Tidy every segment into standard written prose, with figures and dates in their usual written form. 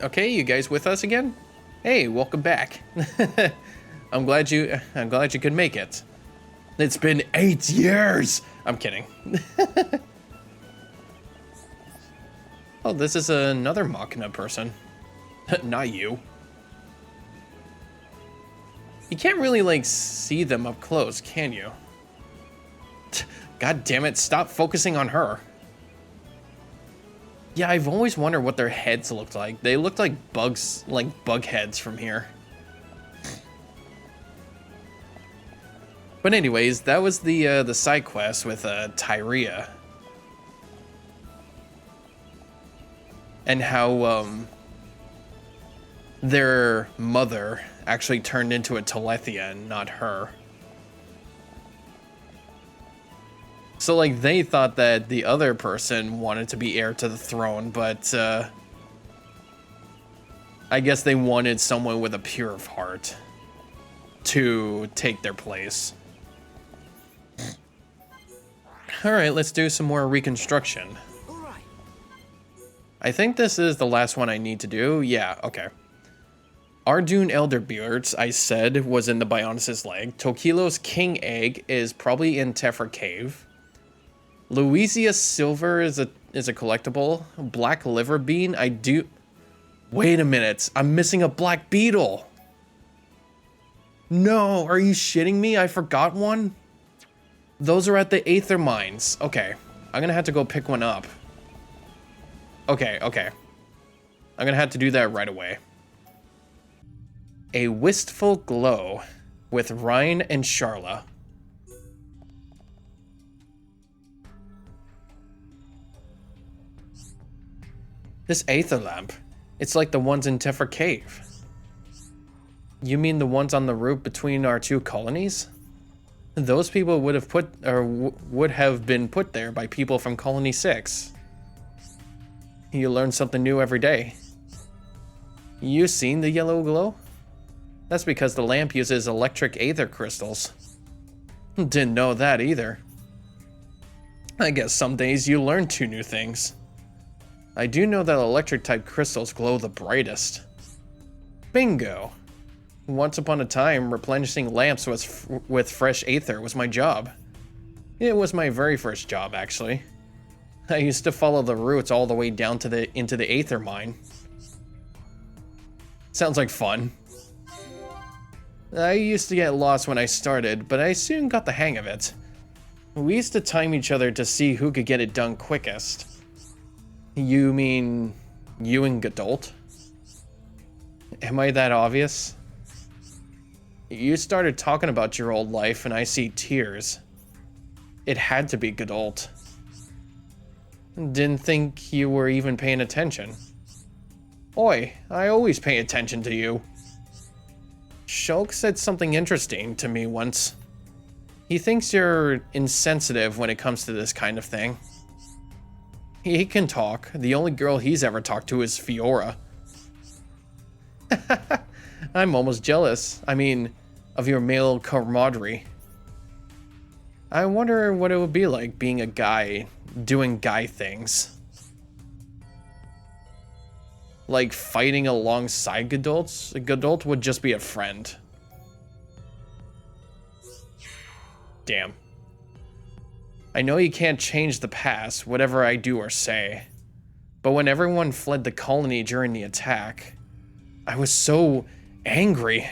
Okay, you guys with us again? Hey, welcome back. I'm glad you could make it. It's been 8 years. I'm kidding. Oh, this is another Machina person. Not you. You can't really like see them up close, can you? God damn it, stop focusing on her. Yeah, I've always wondered what their heads looked like. They looked like bugs, like bug heads from here. But anyways, that was the side quest with Tyria. And how their mother actually turned into a Telethia and not her. So, like, they thought that the other person wanted to be heir to the throne, but, I guess they wanted someone with a pure of heart to take their place. Alright, let's do some more reconstruction. I think this is the last one I need to do. Yeah, okay. Ardun Elderbeards, I said, was in the Bionis' leg. Tokilo's King Egg is probably in Tephra Cave. Louisia Silver is a collectible. Black Liver Bean, I do... Wait a minute, I'm missing a Black Beetle. No, are you shitting me? I forgot one? Those are at the Aether Mines. Okay, I'm gonna have to go pick one up. Okay. I'm gonna have to do that right away. A Wistful Glow with Ryan and Sharla. This Aether Lamp, it's like the ones in Tephra Cave. You mean the ones on the route between our two colonies? Those people would have been put there by people from Colony 6. You learn something new every day. You seen the yellow glow? That's because the lamp uses electric aether crystals. Didn't know that either. I guess some days you learn 2 new things. I do know that electric type crystals glow the brightest. Bingo! Once upon a time, replenishing lamps with fresh aether was my job. It was my very first job, actually. I used to follow the routes all the way down to into the aether mine. Sounds like fun. I used to get lost when I started, but I soon got the hang of it. We used to time each other to see who could get it done quickest. You mean you and Gadult? Am I that obvious? You started talking about your old life and I see tears. It had to be Gadult. Didn't think you were even paying attention. Oi, I always pay attention to you. Shulk said something interesting to me once. He thinks you're insensitive when it comes to this kind of thing. He can talk. The only girl he's ever talked to is Fiora. I'm almost jealous. I mean, of your male camaraderie. I wonder what it would be like being a guy, doing guy things. Like fighting alongside Gadult? Gadult would just be a friend. Damn. I know you can't change the past, whatever I do or say. But when everyone fled the colony during the attack, I was so angry.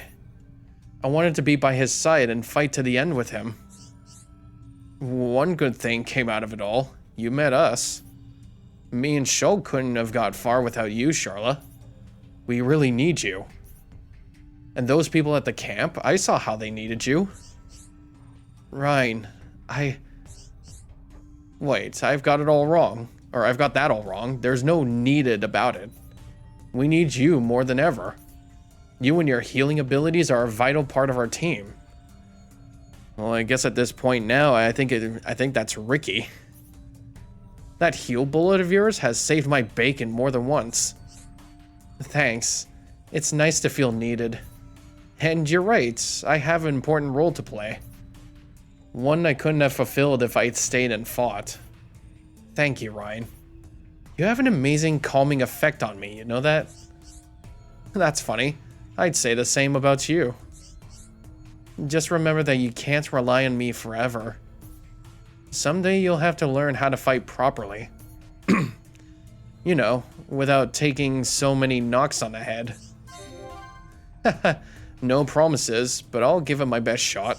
I wanted to be by his side and fight to the end with him. One good thing came out of it all. You met us. Me and Shulk couldn't have got far without you, Sharla. We really need you. And those people at the camp, I saw how they needed you. Ryan, Wait, I've got it all wrong. Or I've got that all wrong. There's no needed about it. We need you more than ever. You and your healing abilities are a vital part of our team. Well, I guess at this point now, I think that's Ricky. That heal bullet of yours has saved my bacon more than once. Thanks. It's nice to feel needed. And you're right, I have an important role to play. One I couldn't have fulfilled if I'd stayed and fought. Thank you, Ryan. You have an amazing calming effect on me, you know that? That's funny. I'd say the same about you. Just remember that you can't rely on me forever. Someday you'll have to learn how to fight properly. You know, without taking so many knocks on the head. No promises, but I'll give it my best shot.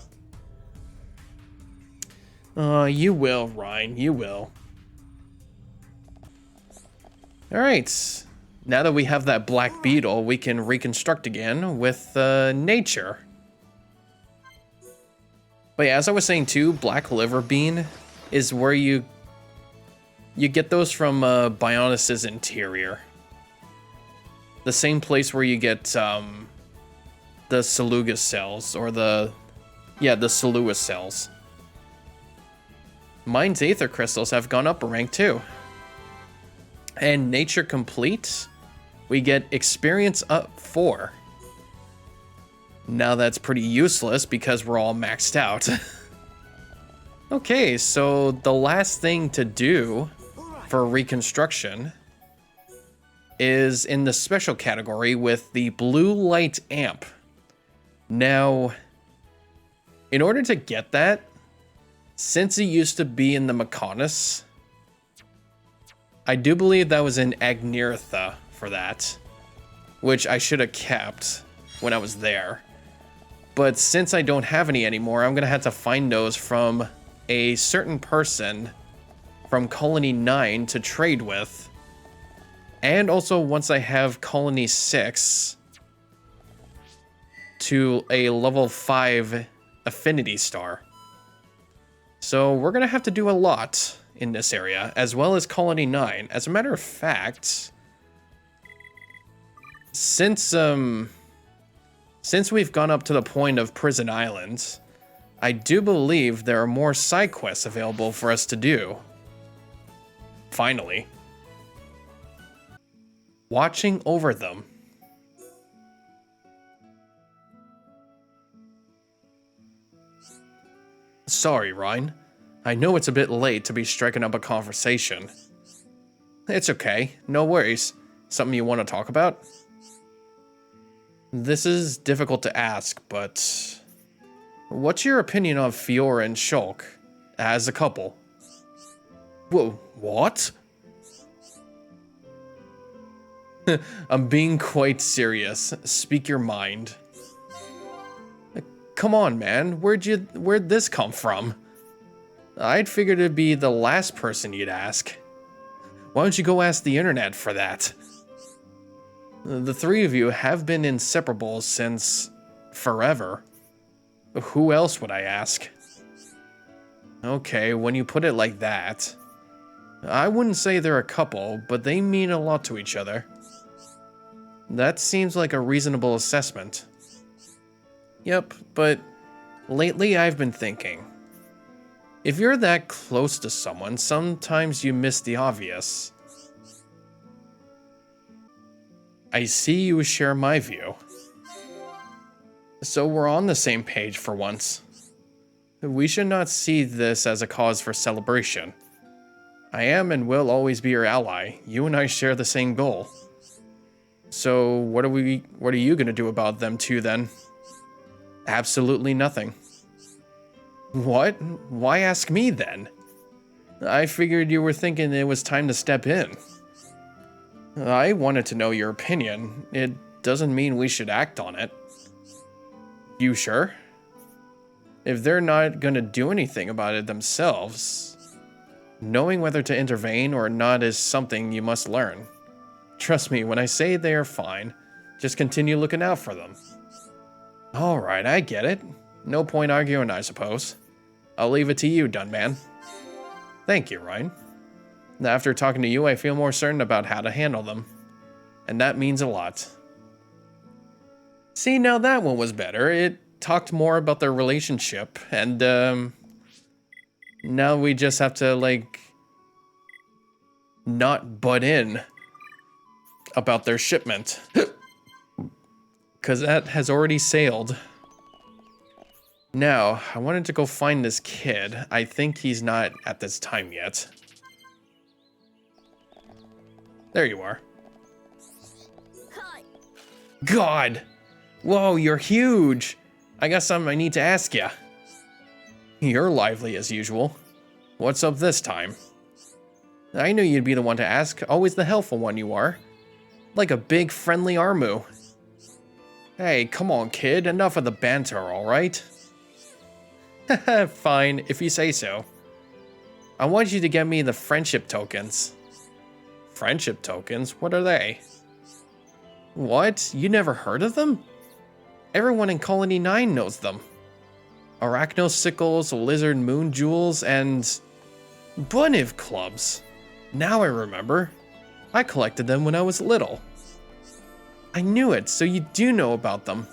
You will, Ryan, you will. Alright, now that we have that black beetle, we can reconstruct again with nature. But yeah, as I was saying too, black liver bean is where you get those from Bionis' interior. The same place where you get the Saluga cells, or the Salua cells. Mine's Aether Crystals have gone up a rank too. And Nature Complete, we get Experience up 4. Now that's pretty useless because we're all maxed out. Okay, so the last thing to do for reconstruction is in the special category with the Blue Light Amp. Now, in order to get that, since it used to be in the Mechonis, I do believe that was in Agnirtha for that, which I should have kept when I was there. But since I don't have any anymore, I'm going to have to find those from a certain person from Colony 9 to trade with. And also once I have Colony 6 to a level 5 Affinity Star. So we're going to have to do a lot in this area, as well as Colony 9. As a matter of fact, since we've gone up to the point of Prison Island, I do believe there are more side quests available for us to do. Finally. Watching over them. Sorry, Ryan. I know it's a bit late to be striking up a conversation. It's okay, no worries. Something you want to talk about? This is difficult to ask, but what's your opinion on Fiora and Shulk as a couple? Whoa, what? I'm being quite serious. Speak your mind. Come on, man. Where'd this come from? I'd figured it'd be the last person you'd ask. Why don't you go ask the internet for that? The three of you have been inseparable since forever. Who else would I ask? Okay, when you put it like that, I wouldn't say they're a couple, but they mean a lot to each other. That seems like a reasonable assessment. Yep, but lately I've been thinking. If you're that close to someone, sometimes you miss the obvious. I see you share my view. So we're on the same page for once. We should not see this as a cause for celebration. I am and will always be your ally. You and I share the same goal. So what are you gonna do about them two then? Absolutely nothing. What? Why ask me then? I figured you were thinking it was time to step in. I wanted to know your opinion. It doesn't mean we should act on it. You sure? If they're not gonna do anything about it themselves, knowing whether to intervene or not is something you must learn. Trust me, when I say they are fine, just continue looking out for them. Alright, I get it. No point arguing, I suppose. I'll leave it to you, Dunman. Thank you, Ryan. After talking to you, I feel more certain about how to handle them. And that means a lot. See, now that one was better. It talked more about their relationship, and now we just have to, like, not butt in about their shipment. Because that has already sailed. Now, I wanted to go find this kid. I think he's not at this time yet. There you are. God! Whoa, you're huge! I got something I need to ask ya. You're lively as usual. What's up this time? I knew you'd be the one to ask, always the helpful one you are. Like a big friendly Armu. Hey, come on kid, enough of the banter, alright? Fine, if you say so. I want you to get me the friendship tokens. Friendship tokens? What are they? What? You never heard of them? Everyone in Colony 9 knows them. Arachnosickles, lizard moon jewels, and Buniv clubs. Now I remember. I collected them when I was little. I knew it, so you do know about them.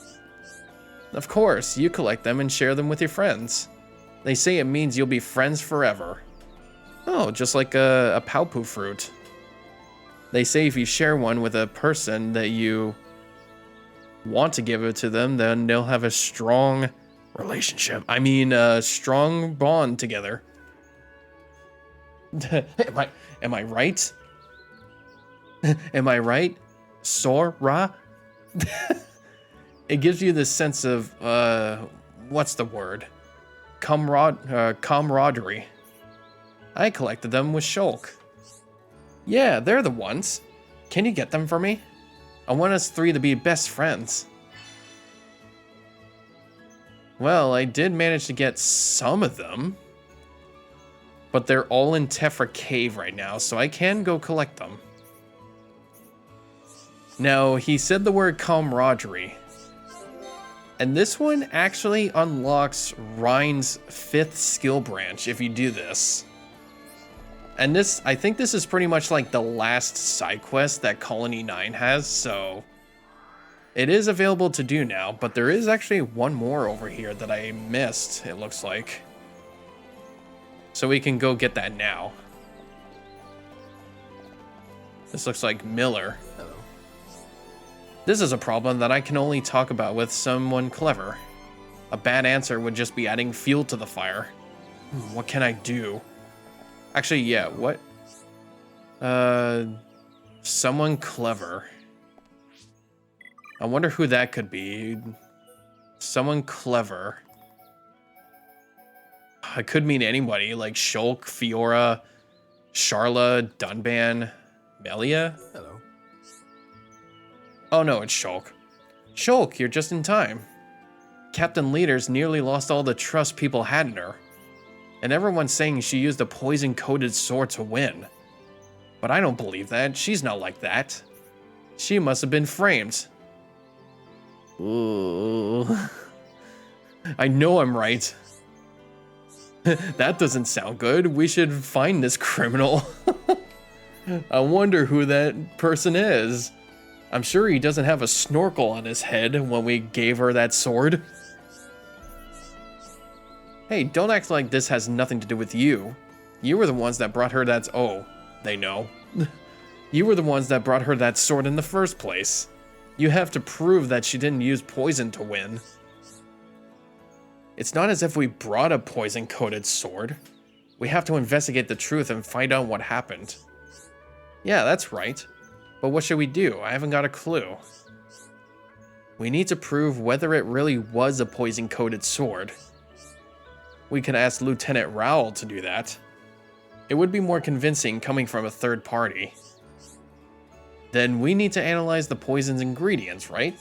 Of course, you collect them and share them with your friends. They say it means you'll be friends forever. Oh, just like a Paupu fruit. They say if you share one with a person that you want to give it to them, then they'll have a strong relationship. I mean, a strong bond together. Am I right? Am I right? Sora? It gives you this sense of, what's the word? Camaraderie. I collected them with Shulk. Yeah, they're the ones. Can you get them for me? I want us three to be best friends. Well, I did manage to get some of them. But they're all in Tephra Cave right now, so I can go collect them. Now, he said the word camaraderie. And this one actually unlocks Rhine's 5th skill branch if you do this. And this, I think this is pretty much like the last side quest that Colony 9 has, so it is available to do now, but there is actually one more over here that I missed, it looks like. So we can go get that now. This looks like Miller. Hello. This is a problem that I can only talk about with someone clever. A bad answer would just be adding fuel to the fire. What can I do? Actually, yeah, what? Someone clever. I wonder who that could be. Someone clever. It could mean anybody, like Shulk, Fiora, Sharla, Dunban, Melia. Hello. Oh no, it's Shulk. Shulk, you're just in time. Captain Leaders nearly lost all the trust people had in her. And everyone's saying she used a poison-coated sword to win. But I don't believe that. She's not like that. She must have been framed. Ooh. I know I'm right. That doesn't sound good. We should find this criminal. I wonder who that person is. I'm sure he doesn't have a snorkel on his head when we gave her that sword. Hey, don't act like this has nothing to do with you. You were the ones that brought her that... Oh, they know. You were the ones that brought her that sword in the first place. You have to prove that she didn't use poison to win. It's not as if we brought a poison-coated sword. We have to investigate the truth and find out what happened. Yeah, that's right. But what should we do? I haven't got a clue. We need to prove whether it really was a poison-coated sword. We could ask Lieutenant Rowell to do that. It would be more convincing coming from a third party. Then we need to analyze the poison's ingredients, right?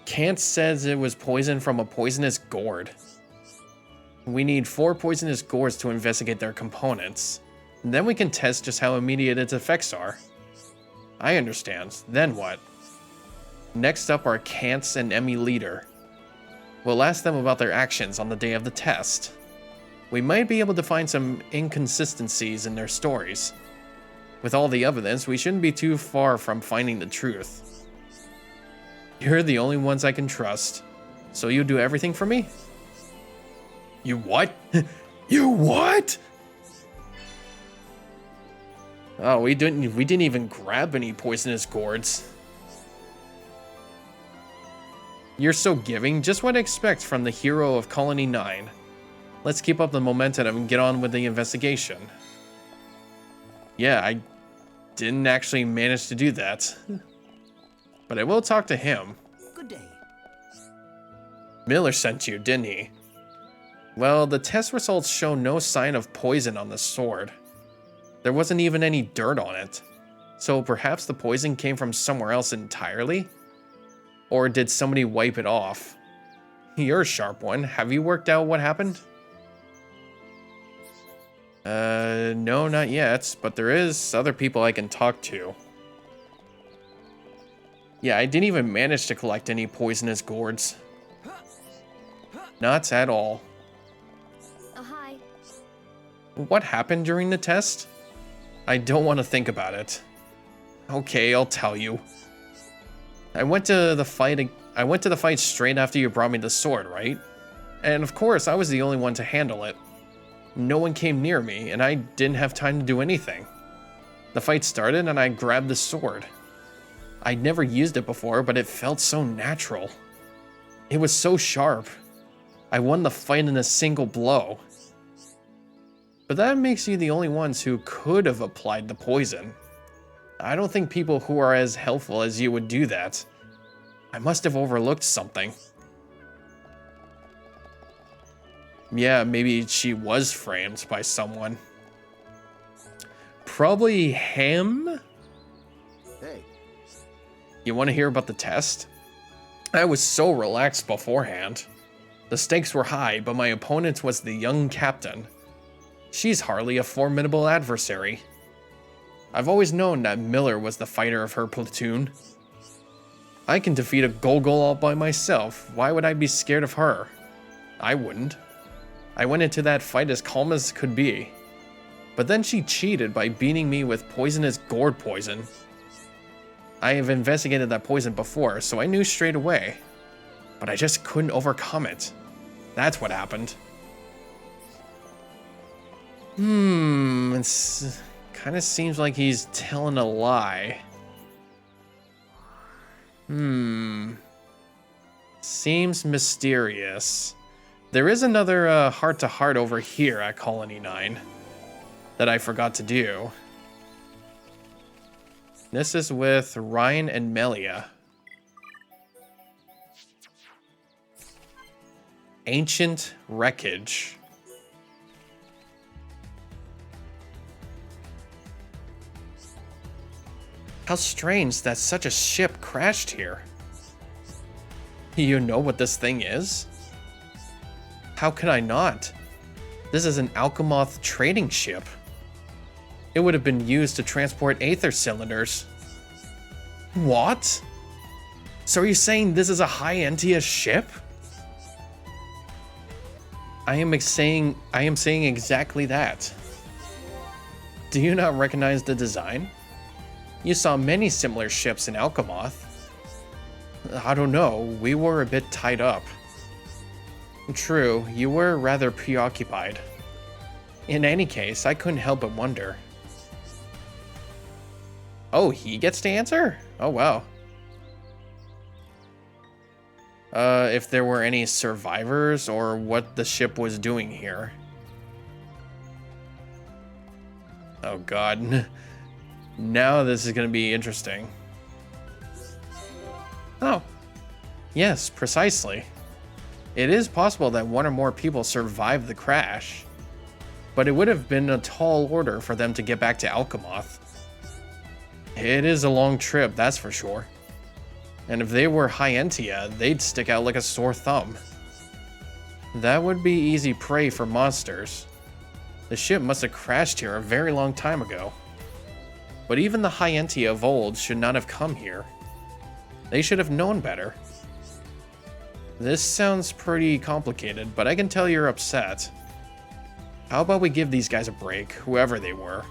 Kant says it was poison from a poisonous gourd. We need 4 poisonous gourds to investigate their components. And then we can test just how immediate its effects are. I understand. Then what? Next up are Kant's and Emmy Leader. We'll ask them about their actions on the day of the test. We might be able to find some inconsistencies in their stories. With all the evidence, we shouldn't be too far from finding the truth. You're the only ones I can trust. So you do everything for me? You what? You what? Oh, we didn't even grab any poisonous gourds. You're so giving, just what I expect from the hero of Colony 9. Let's keep up the momentum and get on with the investigation. Yeah, I didn't actually manage to do that. but I will talk to him. Good day. Miller sent you, didn't he? Well, the test results show no sign of poison on the sword. There wasn't even any dirt on it. So perhaps the poison came from somewhere else entirely? Or did somebody wipe it off? You're a sharp one. Have you worked out what happened? No, not yet, but there is other people I can talk to. Yeah, I didn't even manage to collect any poisonous gourds. Not at all. Oh, hi. What happened during the test? I don't want to think about it. Okay, I'll tell you. I went to the fight straight after you brought me the sword, right? And of course, I was the only one to handle it. No one came near me, and I didn't have time to do anything. The fight started, and I grabbed the sword. I'd never used it before, but it felt so natural. It was so sharp. I won the fight in a single blow. But that makes you the only ones who could have applied the poison. I don't think people who are as helpful as you would do that. I must have overlooked something. Yeah, maybe she was framed by someone. Probably him? Hey. You want to hear about the test? I was so relaxed beforehand. The stakes were high, but my opponent was the young captain. She's hardly a formidable adversary. I've always known that Miller was the fighter of her platoon. I can defeat a Golgol all by myself. Why would I be scared of her? I wouldn't. I went into that fight as calm as could be. But then she cheated by beating me with poisonous gourd poison. I have investigated that poison before, so I knew straight away. But I just couldn't overcome it. That's what happened. It kind of seems like he's telling a lie. Seems mysterious. There is another heart-to-heart over here at Colony 9 that I forgot to do. This is with Ryan and Melia. Ancient wreckage. How strange that such a ship crashed here. You know what this thing is? How could I not? This is an Alchemoth trading ship. It would have been used to transport aether cylinders. What? So are you saying this is a High Entia ship? I am saying exactly that. Do you not recognize the design? You saw many similar ships in Alchemoth. I don't know, we were a bit tied up. True, you were rather preoccupied. In any case, I couldn't help but wonder. Oh, he gets to answer? Oh, wow. If there were any survivors or what the ship was doing here. Oh, God. Now this is going to be interesting. Oh. Yes, precisely. It is possible that one or more people survived the crash, but it would have been a tall order for them to get back to Alchemoth. It is a long trip, that's for sure. And if they were High Entia, they'd stick out like a sore thumb. That would be easy prey for monsters. The ship must have crashed here a very long time ago. But even the High Entia of old should not have come here. They should have known better. This sounds pretty complicated, but I can tell you're upset. How about we give these guys a break, whoever they were?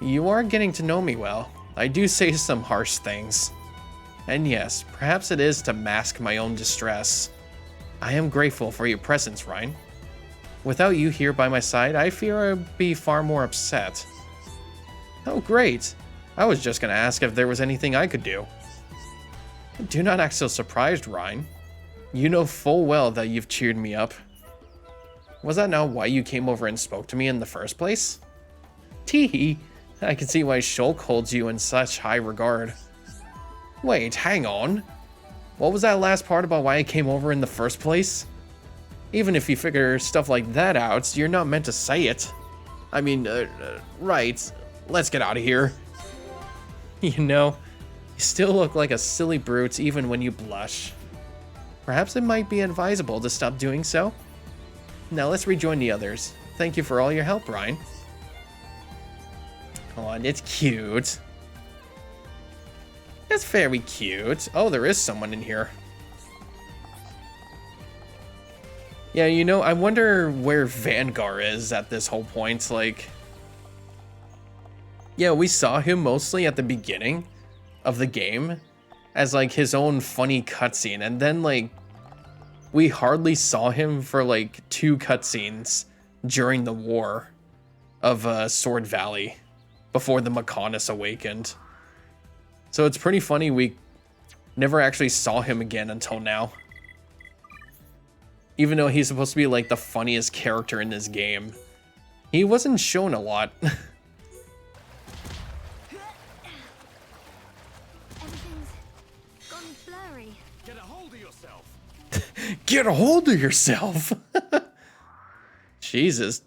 You are getting to know me well. I do say some harsh things. And yes, perhaps it is to mask my own distress. I am grateful for your presence, Ryan. Without you here by my side, I fear I'd be far more upset. Oh, great. I was just going to ask if there was anything I could do. Do not act so surprised, Ryan. You know full well that you've cheered me up. Was that not why you came over and spoke to me in the first place? Teehee, I can see why Shulk holds you in such high regard. Wait, hang on. What was that last part about why I came over in the first place? Even if you figure stuff like that out, you're not meant to say it. I mean, right. Let's get out of here. You know, you still look like a silly brute even when you blush. Perhaps it might be advisable to stop doing so. Now let's rejoin the others. Thank you for all your help, Ryan. Oh, and it's cute. That's very cute. Oh, there is someone in here. Yeah, you know, I wonder where Vanguard is at this whole point. Like, yeah, we saw him mostly at the beginning of the game as like his own funny cutscene, and then like we hardly saw him for like 2 cutscenes during the war of Sword Valley before the Mechonis awakened. So it's pretty funny we never actually saw him again until now. Even though he's supposed to be like the funniest character in this game, he wasn't shown a lot. Everything's gone blurry. Get a hold of yourself. Get a hold of yourself. Jesus.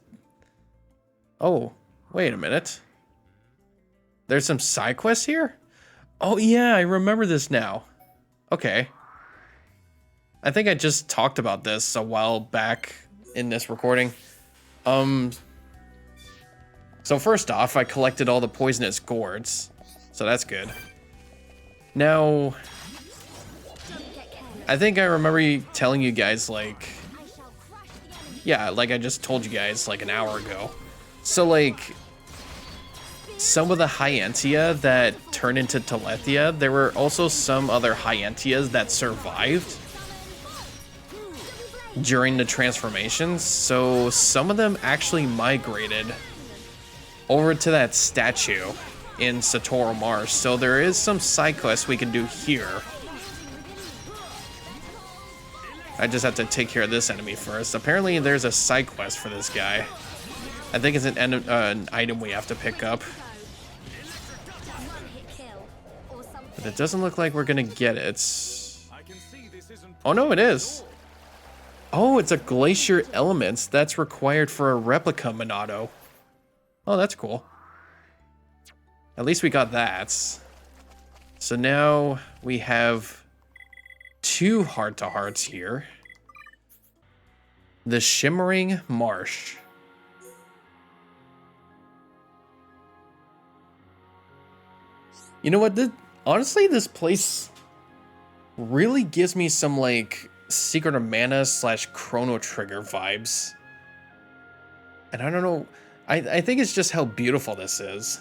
Oh, wait a minute. There's some side quests here? Oh yeah, I remember this now. Okay. I think I just talked about this a while back in this recording. So first off, I collected all the poisonous gourds. So that's good. Now, I think I remember telling you guys like, yeah, like I just told you guys like an hour ago. So like, some of the High Entia that turned into Telethia, there were also some other High Entias that survived during the transformations. So some of them actually migrated over to that statue in Satoru Mars. So there is some side quests we can do here. I just have to take care of this enemy first. Apparently there's a side quest for this guy. I think it's an item we have to pick up. But it doesn't look like we're gonna get it. Oh no, it is. Oh, it's a Glacier Elements that's required for a replica Monado. Oh, that's cool. At least we got that. So now we have 2 heart-to-hearts here. The Shimmering Marsh. You know what? Honestly, this place really gives me some, like, Secret of Mana / Chrono Trigger vibes. And I don't know, I think it's just how beautiful this is.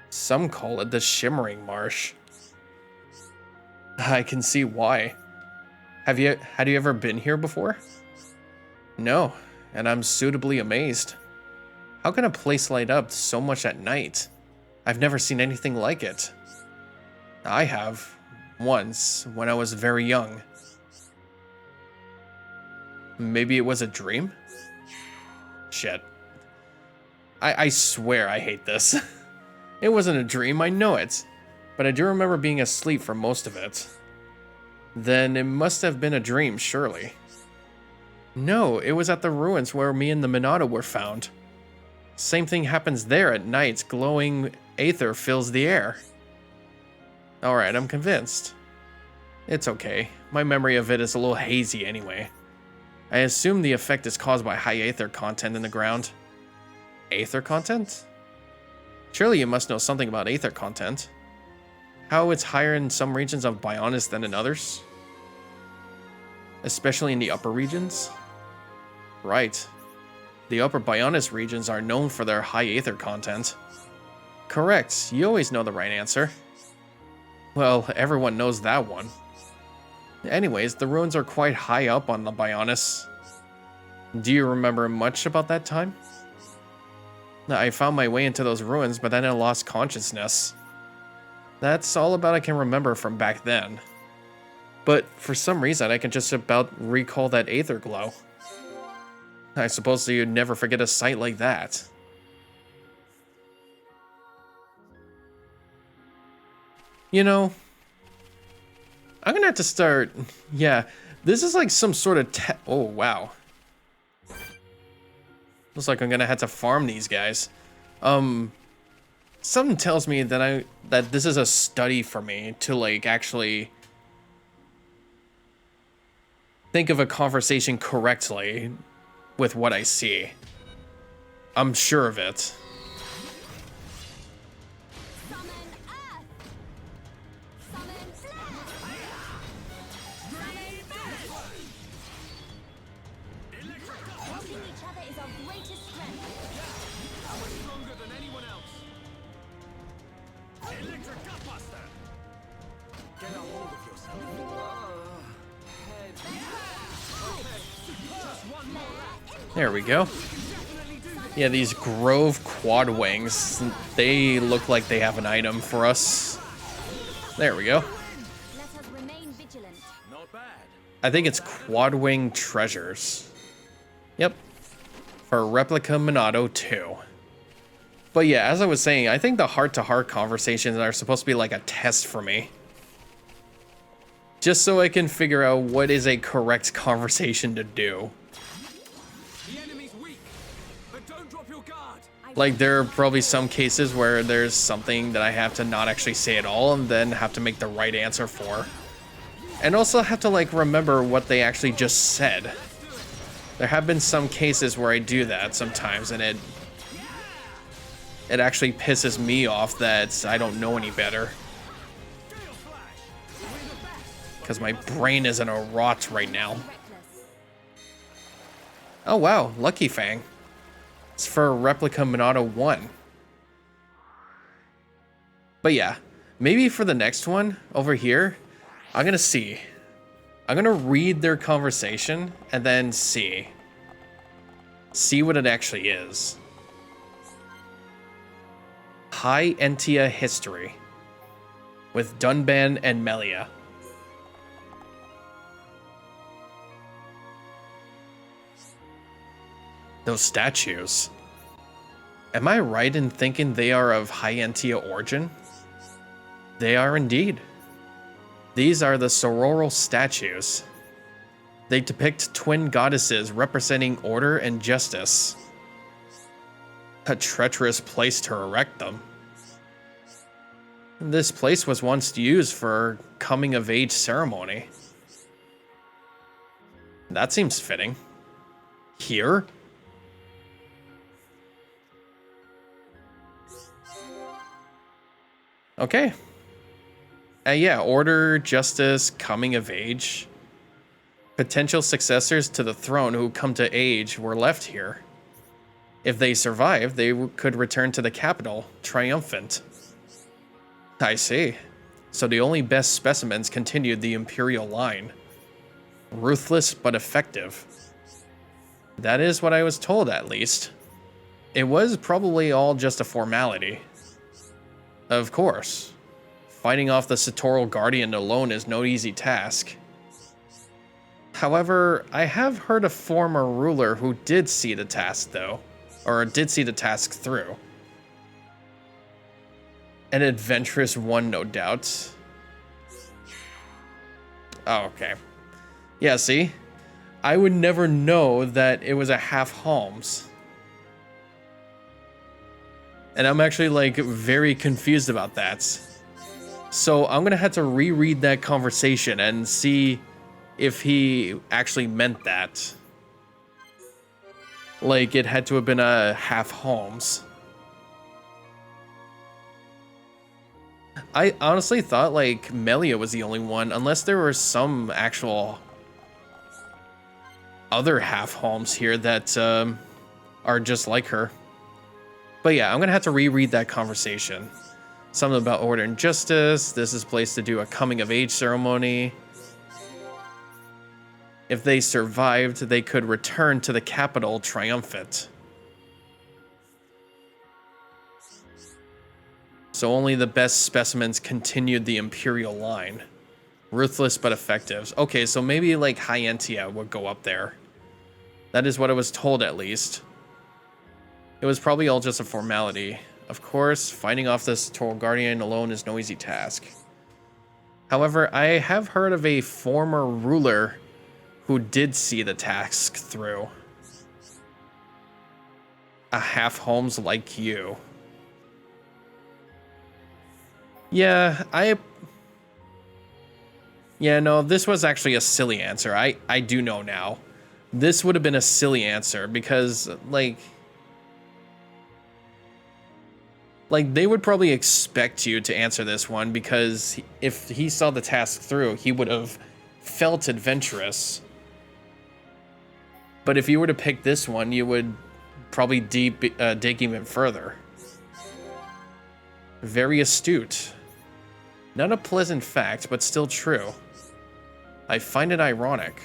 Some call it the Shimmering Marsh. I can see why. Had you ever been here before? No, and I'm suitably amazed. How can a place light up so much at night? I've never seen anything like it. I have, once, when I was very young. Maybe it was a dream? Shit. I swear I hate this. It wasn't a dream, I know it. But I do remember being asleep for most of it. Then it must have been a dream, surely. No, it was at the ruins where me and the Monado were found. Same thing happens there at night. Glowing aether fills the air. Alright, I'm convinced. It's okay. My memory of it is a little hazy anyway. I assume the effect is caused by high aether content in the ground. Aether content? Surely you must know something about aether content. How it's higher in some regions of Bionis than in others? Especially in the upper regions? Right. The upper Bionis regions are known for their high aether content. Correct, you always know the right answer. Well, everyone knows that one. Anyways, the ruins are quite high up on the Bionis. Do you remember much about that time? I found my way into those ruins, but then I lost consciousness. That's all about I can remember from back then. But for some reason, I can just about recall that aether glow. I suppose you'd never forget a sight like that. You know, I'm gonna have to start. Yeah, this is like some sort of oh, wow. Looks like I'm gonna have to farm these guys. Something tells me that this is a study for me to like actually think of a conversation correctly with what I see. I'm sure of it. There we go. Yeah, these Grove Quad Wings, they look like they have an item for us. There we go. I think it's Quad Wing Treasures. Yep. For Replica Minato 2. But yeah, as I was saying, I think the heart-to-heart conversations are supposed to be like a test for me. Just so I can figure out what is a correct conversation to do. Like, there are probably some cases where there's something that I have to not actually say at all and then have to make the right answer for. And also have to, like, remember what they actually just said. There have been some cases where I do that sometimes, and it actually pisses me off that I don't know any better. Because my brain is in a rot right now. Oh, wow. Lucky Fang. It's for Replica Minato 1. But yeah, maybe for the next one over here, I'm gonna see. I'm gonna read their conversation and then see. See what it actually is. High Entia History with Dunban and Melia. Those statues. Am I right in thinking they are of High Entia origin? They are indeed. These are the sororal statues. They depict twin goddesses representing order and justice. A treacherous place to erect them. This place was once used for coming-of-age ceremony. That seems fitting. Here? Okay. Yeah, order, justice, coming of age. Potential successors to the throne who come to age were left here. If they survived, they could return to the capital, triumphant. I see. So the only best specimens continued the imperial line. Ruthless but effective. That is what I was told, at least. It was probably all just a formality. Of course. Fighting off the Satoral Guardian alone is no easy task. However, I have heard a former ruler who did see the task, though. Or did see the task through. An adventurous one, no doubt. Oh, okay. Yeah, see? I would never know that it was a half Holmes. And I'm actually, like, very confused about that. So I'm gonna have to reread that conversation and see if he actually meant that. Like, it had to have been a half Holmes. I honestly thought, like, Melia was the only one, unless there were some actual other half Holmes here that are just like her. But yeah, I'm gonna have to reread that conversation. Something about order and justice. This is a place to do a coming of age ceremony. If they survived, they could return to the capital triumphant. So only the best specimens continued the imperial line. Ruthless but effective. Okay, so maybe like High Entia would go up there. That is what I was told, at least. It was probably all just a formality. Of course, fighting off this Satoral Guardian alone is no easy task. However, I have heard of a former ruler who did see the task through. A half Holmes like you. Yeah, no, this was actually a silly answer. I do know now. This would have been a silly answer because, like, they would probably expect you to answer this one because if he saw the task through, he would have felt adventurous. But if you were to pick this one, you would probably dig even further. Very astute. Not a pleasant fact, but still true. I find it ironic.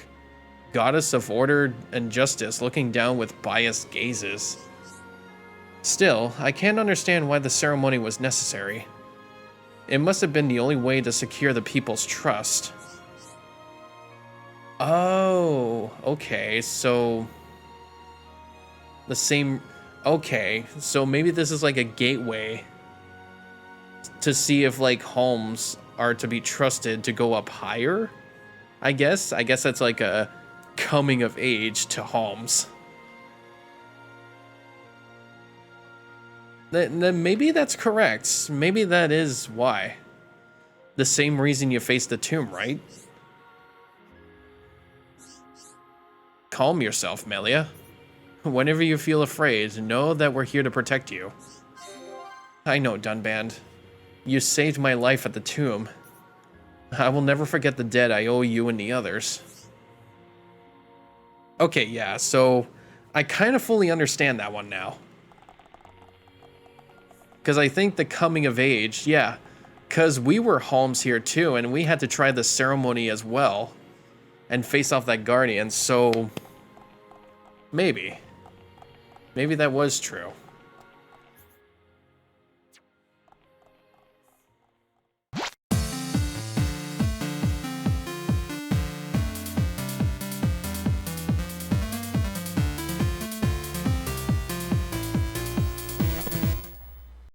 Goddess of order and justice looking down with biased gazes. Still, I can't understand why the ceremony was necessary. It must have been the only way to secure the people's trust. Oh, okay, so... Okay, so maybe this is like a gateway to see if, like, Holmes are to be trusted to go up higher? I guess that's like a coming of age to Holmes. Then maybe that's correct. Maybe that is why. The same reason you faced the tomb, right? Calm yourself, Melia. Whenever you feel afraid, know that we're here to protect you. I know, Dunband. You saved my life at the tomb. I will never forget the debt I owe you and the others. Okay, yeah, so I kind of fully understand that one now. Because I think the coming of age, yeah, because we were Holmes here too, and we had to try the ceremony as well and face off that guardian, so maybe that was true.